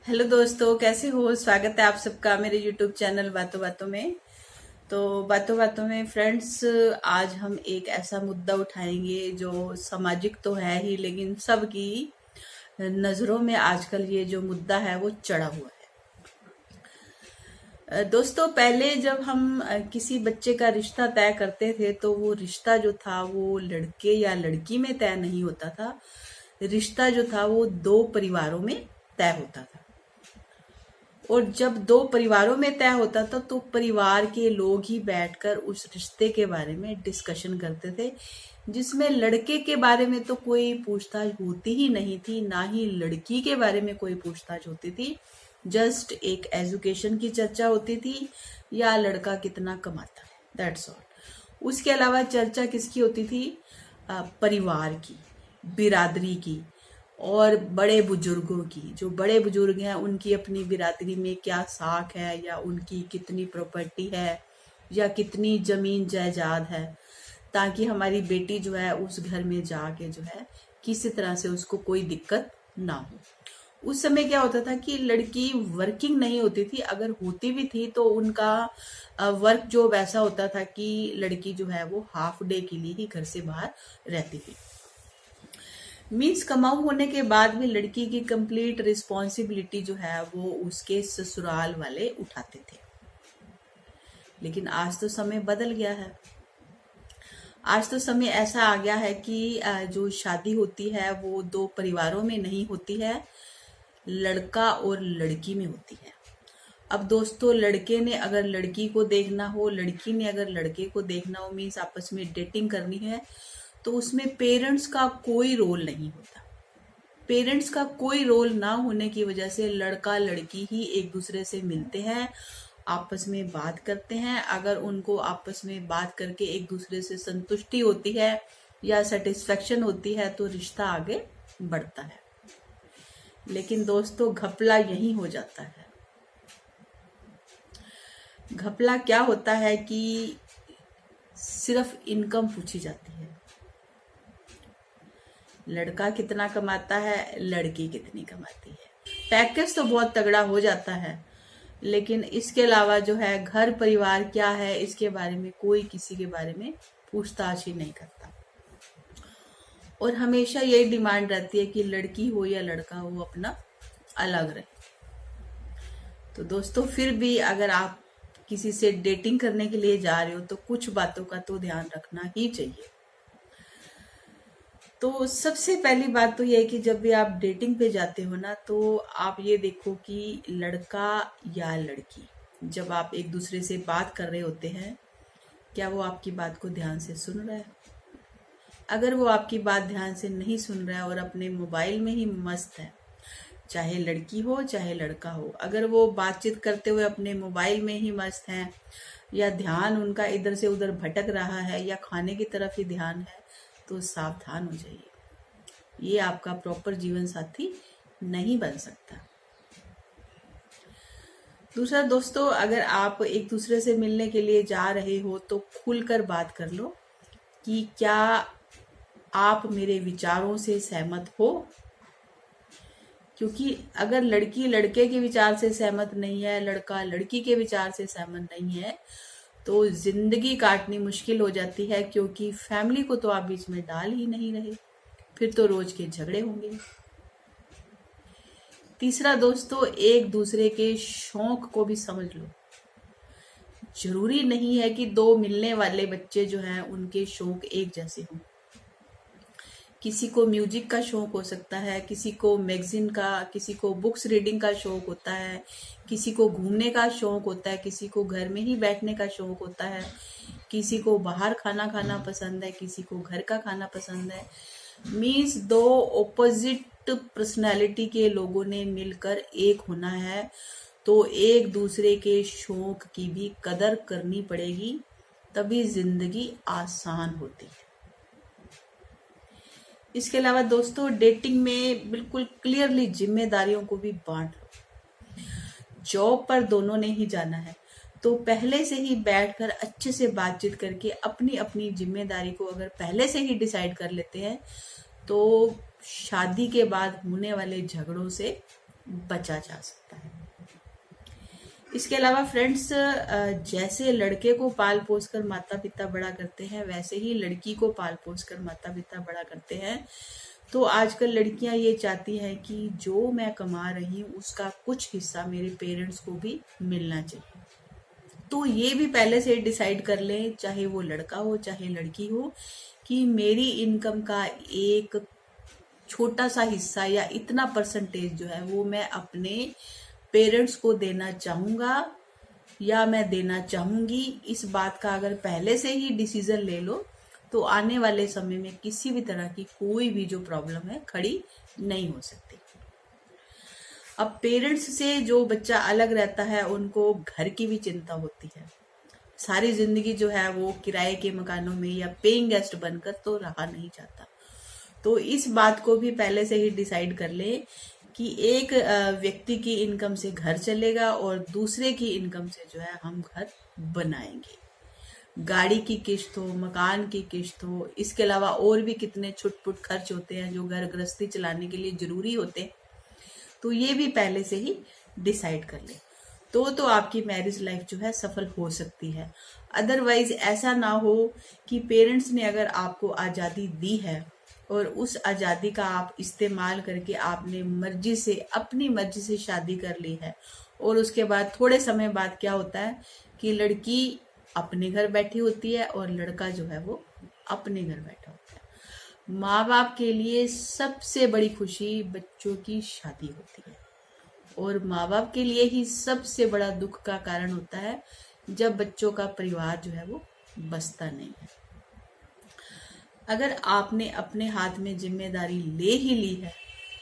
Hello दोस्तों, कैसे हो। स्वागत है आप सबका मेरे यूट्यूब चैनल बातों बातों में। तो बातों बातों में फ्रेंड्स, आज हम एक ऐसा मुद्दा उठाएंगे जो सामाजिक तो है ही, लेकिन सबकी नज़रों में आजकल ये जो मुद्दा है वो चढ़ा हुआ है। दोस्तों, पहले जब हम किसी बच्चे का रिश्ता तय करते थे तो वो रिश्ता जो था वो लड़के या लड़की में तय नहीं होता था। रिश्ता जो था वो दो परिवारों में तय होता था। और जब दो परिवारों में तय होता था तो परिवार के लोग ही बैठकर उस रिश्ते के बारे में डिस्कशन करते थे, जिसमें लड़के के बारे में तो कोई पूछताछ होती ही नहीं थी, ना ही लड़की के बारे में कोई पूछताछ होती थी। जस्ट एक एजुकेशन की चर्चा होती थी या लड़का कितना कमाता है, दैट्स ऑल। उसके अलावा चर्चा किसकी होती थी? परिवार की, बिरादरी की और बड़े बुजुर्गों की। जो बड़े बुजुर्ग हैं उनकी अपनी बिरादरी में क्या साख है, या उनकी कितनी प्रॉपर्टी है, या कितनी जमीन जायदाद है, ताकि हमारी बेटी जो है उस घर में जाके जो है किसी तरह से उसको कोई दिक्कत ना हो। उस समय क्या होता था कि लड़की वर्किंग नहीं होती थी, अगर होती भी थी तो उनका वर्क जॉब ऐसा होता था कि लड़की जो है वो हाफ डे के लिए ही घर से बाहर रहती थी। मीन्स कमाऊ होने के बाद भी लड़की की कंप्लीट रिस्पॉन्सिबिलिटी जो है वो उसके ससुराल वाले उठाते थे। लेकिन आज तो समय बदल गया है। आज तो समय ऐसा आ गया है कि जो शादी होती है वो दो परिवारों में नहीं होती है, लड़का और लड़की में होती है। अब दोस्तों, लड़के ने अगर लड़की को देखना हो, लड़की ने अगर लड़के को देखना हो, मीन्स आपस में डेटिंग करनी है, तो उसमें पेरेंट्स का कोई रोल नहीं होता। पेरेंट्स का कोई रोल ना होने की वजह से लड़का लड़की ही एक दूसरे से मिलते हैं, आपस में बात करते हैं। अगर उनको आपस में बात करके एक दूसरे से संतुष्टि होती है या सेटिस्फेक्शन होती है तो रिश्ता आगे बढ़ता है। लेकिन दोस्तों, घपला यही हो जाता है। घपला क्या होता है कि सिर्फ इनकम पूछी जाती है। लड़का कितना कमाता है, लड़की कितनी कमाती है। पैकेज तो बहुत तगड़ा हो जाता है, लेकिन इसके अलावा जो है घर परिवार क्या है इसके बारे में कोई किसी के बारे में पूछताछ ही नहीं करता। और हमेशा यही डिमांड रहती है कि लड़की हो या लड़का हो अपना अलग रहे। तो दोस्तों, फिर भी अगर आप किसी से डेटिंग करने के लिए जा रहे हो तो कुछ बातों का तो ध्यान रखना ही चाहिए। तो सबसे पहली बात तो यह है कि जब भी आप डेटिंग पे जाते हो ना, तो आप ये देखो कि लड़का या लड़की, जब आप एक दूसरे से बात कर रहे होते हैं, क्या वो आपकी बात को ध्यान से सुन रहा है? अगर वो आपकी बात ध्यान से नहीं सुन रहा है और अपने मोबाइल में ही मस्त है, चाहे लड़की हो चाहे लड़का हो, अगर वो बातचीत करते हुए अपने मोबाइल में ही मस्त हैं, या ध्यान उनका इधर से उधर भटक रहा है, या खाने की तरफ ही ध्यान है, तो सावधान हो जाइए। ये आपका प्रॉपर जीवन साथी नहीं बन सकता। दूसरा दोस्तों, अगर आप एक दूसरे से मिलने के लिए जा रहे हो तो खुलकर बात कर लो कि क्या आप मेरे विचारों से सहमत हो। क्योंकि अगर लड़की लड़के के विचार से सहमत नहीं है, लड़का लड़की के विचार से सहमत नहीं है, तो जिंदगी काटनी मुश्किल हो जाती है। क्योंकि फैमिली को तो आप बीच में डाल ही नहीं रहे, फिर तो रोज के झगड़े होंगे। तीसरा दोस्तों, एक दूसरे के शौक को भी समझ लो। जरूरी नहीं है कि दो मिलने वाले बच्चे जो हैं उनके शौक एक जैसे हों। किसी को म्यूजिक का शौक हो सकता है, किसी को मैगजीन का, किसी को बुक्स रीडिंग का शौक होता है, किसी को घूमने का शौक होता है, किसी को घर में ही बैठने का शौक होता है, किसी को बाहर खाना खाना पसंद है, किसी को घर का खाना पसंद है। मीन्स दो ऑपोजिट पर्सनैलिटी के लोगों ने मिलकर एक होना है, तो एक दूसरे के शौक की भी कदर करनी पड़ेगी, तभी जिंदगी आसान होती है। इसके अलावा दोस्तों, डेटिंग में बिल्कुल क्लियरली जिम्मेदारियों को भी बांट लो। जॉब पर दोनों ने ही जाना है, तो पहले से ही बैठकर अच्छे से बातचीत करके अपनी अपनी जिम्मेदारी को अगर पहले से ही डिसाइड कर लेते हैं तो शादी के बाद होने वाले झगड़ों से बचा जा सकता है। इसके अलावा फ्रेंड्स, जैसे लड़के को पाल पोस कर माता पिता बड़ा करते हैं, वैसे ही लड़की को पाल पोस कर माता पिता बड़ा करते हैं। तो आजकल लड़कियां ये चाहती हैं कि जो मैं कमा रही हूँ उसका कुछ हिस्सा मेरे पेरेंट्स को भी मिलना चाहिए। तो ये भी पहले से डिसाइड कर लें, चाहे वो लड़का हो चाहे लड़की हो, कि मेरी इनकम का एक छोटा सा हिस्सा या इतना परसेंटेज जो है वो मैं अपने पेरेंट्स को देना चाहूंगा या मैं देना चाहूंगी। इस बात का अगर पहले से ही डिसीजन ले लो तो आने वाले समय में किसी भी तरह की कोई भी जो प्रॉब्लम है खड़ी नहीं हो सकती। अब पेरेंट्स से जो बच्चा अलग रहता है उनको घर की भी चिंता होती है। सारी जिंदगी जो है वो किराए के मकानों में या पेइंग गेस्ट बनकर तो रहा नहीं जाता। तो इस बात को भी पहले से ही डिसाइड कर ले कि एक व्यक्ति की इनकम से घर चलेगा और दूसरे की इनकम से जो है हम घर बनाएंगे। गाड़ी की किस्त हो, मकान की किस्त हो, इसके अलावा और भी कितने छुटपुट खर्च होते हैं जो घर गृहस्थी चलाने के लिए जरूरी होते हैं। तो ये भी पहले से ही डिसाइड कर ले तो आपकी मैरिज लाइफ जो है सफल हो सकती है। अदरवाइज ऐसा ना हो कि पेरेंट्स ने अगर आपको आज़ादी दी है और उस आज़ादी का आप इस्तेमाल करके आपने मर्जी से, अपनी मर्जी से शादी कर ली है और उसके बाद थोड़े समय बाद क्या होता है कि लड़की अपने घर बैठी होती है और लड़का जो है वो अपने घर बैठा होता है। माँ बाप के लिए सबसे बड़ी खुशी बच्चों की शादी होती है और माँ बाप के लिए ही सबसे बड़ा दुख का कारण होता है जब बच्चों का परिवार जो है वो बसता नहीं है। अगर आपने अपने हाथ में जिम्मेदारी ले ही ली है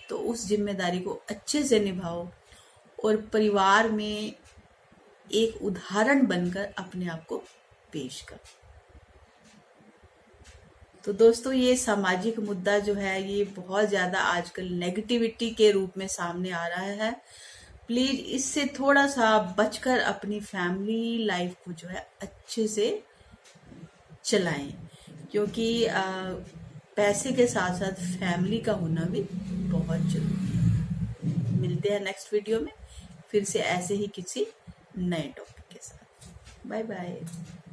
तो उस जिम्मेदारी को अच्छे से निभाओ और परिवार में एक उदाहरण बनकर अपने आप को पेश करो। तो दोस्तों, ये सामाजिक मुद्दा जो है ये बहुत ज्यादा आजकल नेगेटिविटी के रूप में सामने आ रहा है। प्लीज इससे थोड़ा सा बचकर अपनी फैमिली लाइफ को जो है अच्छे से चलाएं, क्योंकि पैसे के साथ साथ फैमिली का होना भी बहुत जरूरी है। मिलते हैं नेक्स्ट वीडियो में फिर से ऐसे ही किसी नए टॉपिक के साथ। Bye bye.